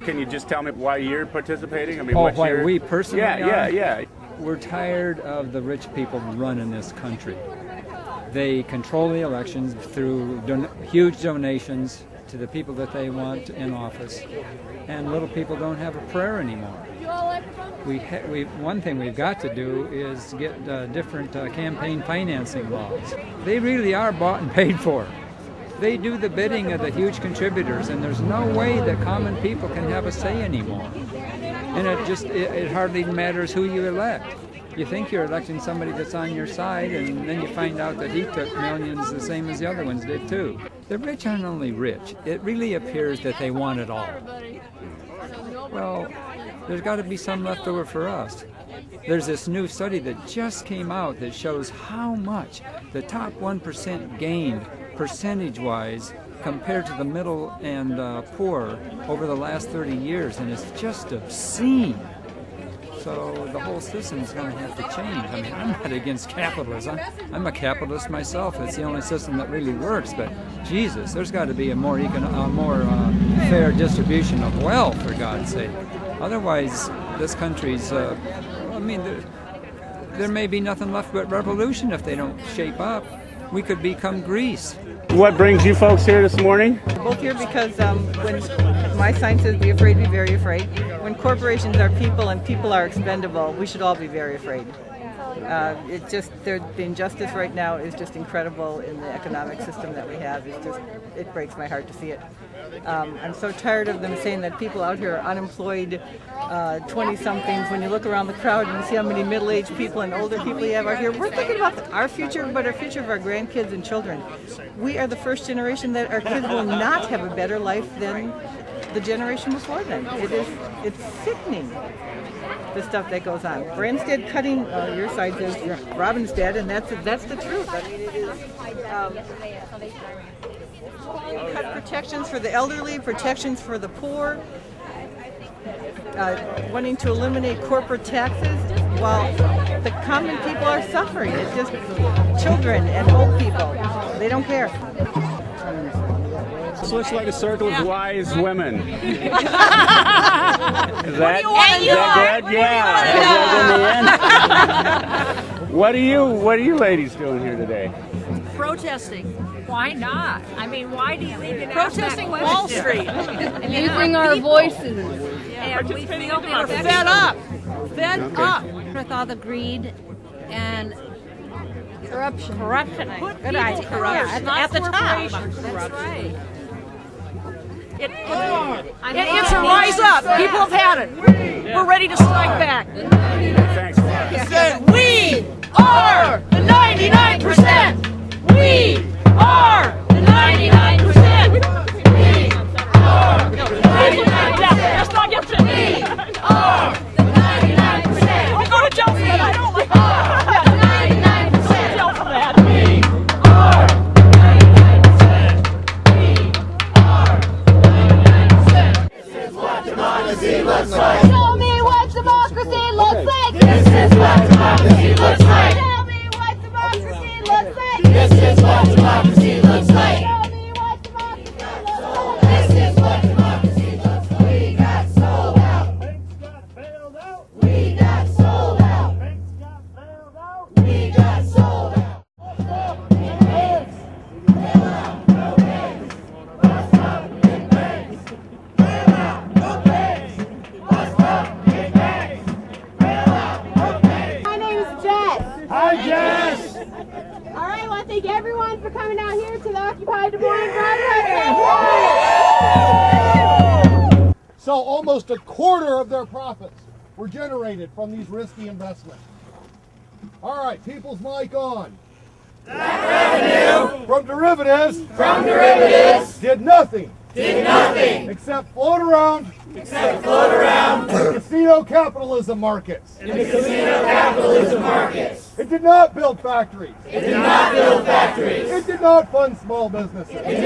Can you just tell me why you're participating? I mean, why we personally are? Yeah. We're tired of the rich people running this country. They control the elections through huge donations to the people that they want in office, and little people don't have a prayer anymore. One thing we've got to do is get different campaign financing laws. They really are bought and paid for. They do the bidding of the huge contributors, and there's no way that common people can have a say anymore. And it hardly matters who you elect. You think you're electing somebody that's on your side, and then you find out that he took millions the same as the other ones did too. The rich aren't only rich. It really appears that they want it all. Well, there's got to be some left over for us. There's this new study that just came out that shows how much the top 1% gained percentage-wise compared to the middle and poor over the last 30 years, and it's just obscene. So the whole system's going to have to change. I mean, I'm not against capitalism. I'm a capitalist myself. It's the only system that really works. But Jesus, there's got to be a more fair distribution of wealth, for God's sake. Otherwise, this country's. There may be nothing left but revolution if they don't shape up. We could become Greece. What brings you folks here this morning? We're both here because when my sign says be afraid, be very afraid. When corporations are people and people are expendable, we should all be very afraid. The injustice right now is just incredible in the economic system that we have. It breaks my heart to see it. I'm so tired of them saying that people out here are unemployed, 20-somethings. When you look around the crowd and you see how many middle-aged people and older people you have out here, we're thinking about our future, but our future of our grandkids and children. We are the first generation that our kids will not have a better life than the generation before them. It's sickening, the stuff that goes on. Branstad cutting, your side says RobinHood, and that's the truth. I mean, it is. Cut protections for the elderly, protections for the poor, wanting to eliminate corporate taxes while the common people are suffering. It's just children and old people. They don't care. This looks like a circle of wise women. Is that good? Yeah. What are you ladies doing here today? Protesting. Why not? I mean, why do you even protesting Wall Street? Using our voices. And we feel we're fed up. With all the greed and Corruption. Good idea. Corruption. At the top. That's right. It's a rise up. People have had it. We're ready to strike back. Thanks a lot. We are the 99%. We are the 99%. We are the 99%. Let's not get to we are the 99%. I'll go to jail for that. I don't like that. 99%. Jail for that. We are the 99%. We are the 99%. This is what democracy looks like. Tell me what democracy looks like. This is what democracy looks like. Tell me what democracy looks like. This is what democracy looks like. Tell me what democracy looks like. This is what democracy looks like. We got sold out. Banks got bailed out. We got sold out. Banks got bailed out. We got sold out. Banks. Bail out. No banks. Bust up in banks. Bail out. No banks. Bust up in banks. Bail out. No banks. My name is Jess. Hi, Jess. All right, well, thank everyone for coming out here to the Occupied Moines Ride. So almost a quarter of their profits were generated from these risky investments. All right, people's mic on. That revenue From derivatives did nothing except float around in the casino capitalism markets. It did not build factories. It did not fund small businesses. It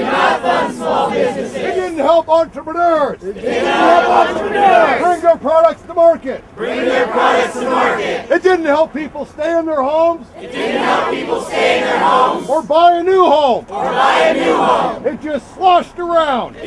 didn't help entrepreneurs. Bring their products to market. It didn't help people stay in their homes. Or buy a new home. It just sloshed around.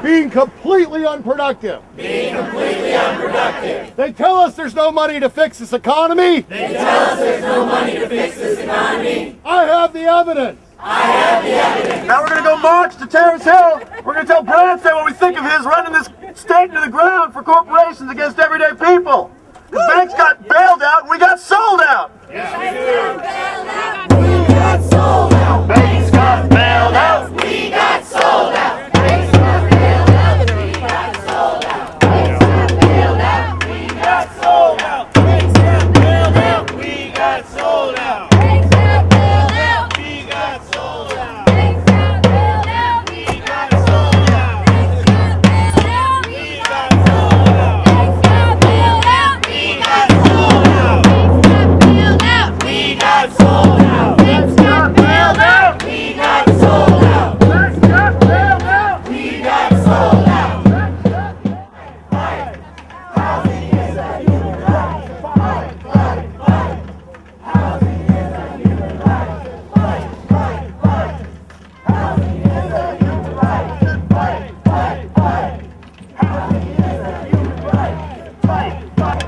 Being completely unproductive. Being completely unproductive. They tell us there's no money to fix this economy. They tell us there's no money to fix this economy. I have the evidence. I have the evidence. Now we're going to go march to Terrace Hill. We're going to tell Branstad what we think of his running this state into the ground for corporations against everyday people. The banks got bailed out and we got sold out. Yes, we got sold out. Banks got bailed out. We got sold out. Banks got bailed out. We got sold out. Banks got bailed out. We got sold out. Banks got bailed out. We got sold out. Banks got bailed out. We got sold out. Banks got bailed out. We got sold out. Banks got bailed out. We got sold out. Banks got bailed out. We got sold out. Banks got bailed out. We got sold out. Banks got bailed out. We got sold out. Banks got bailed out. We got sold out. Fight. Housing is a human right. Fight, fight, fight. Housing is a human right. Fight, fight, fight. Housing is a human right. Fight, fight, fight. Housing is a human right. Fight, fight.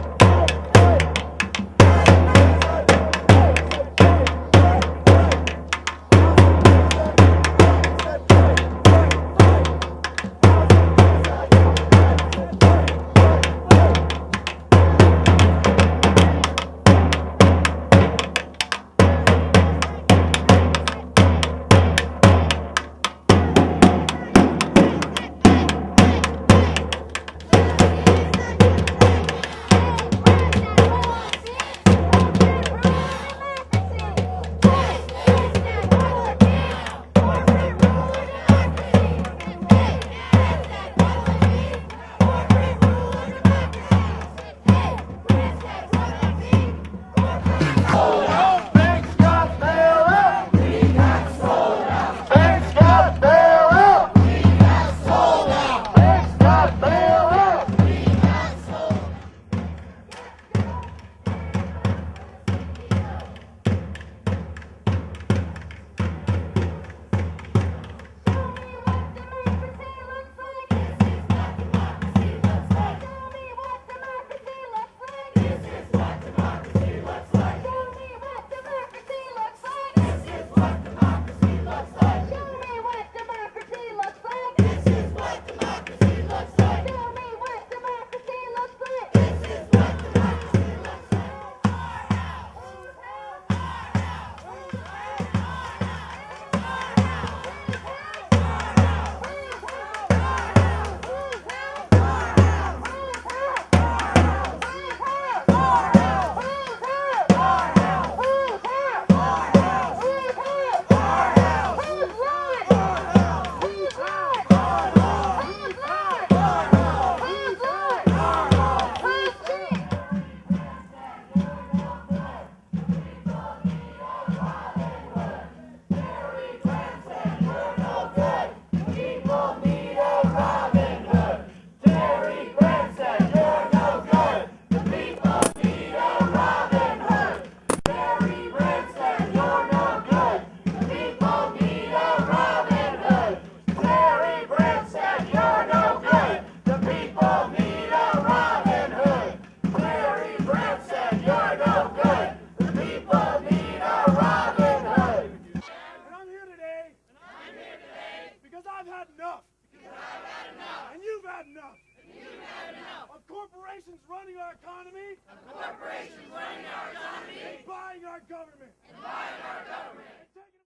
Of corporations running our economy. And buying our government.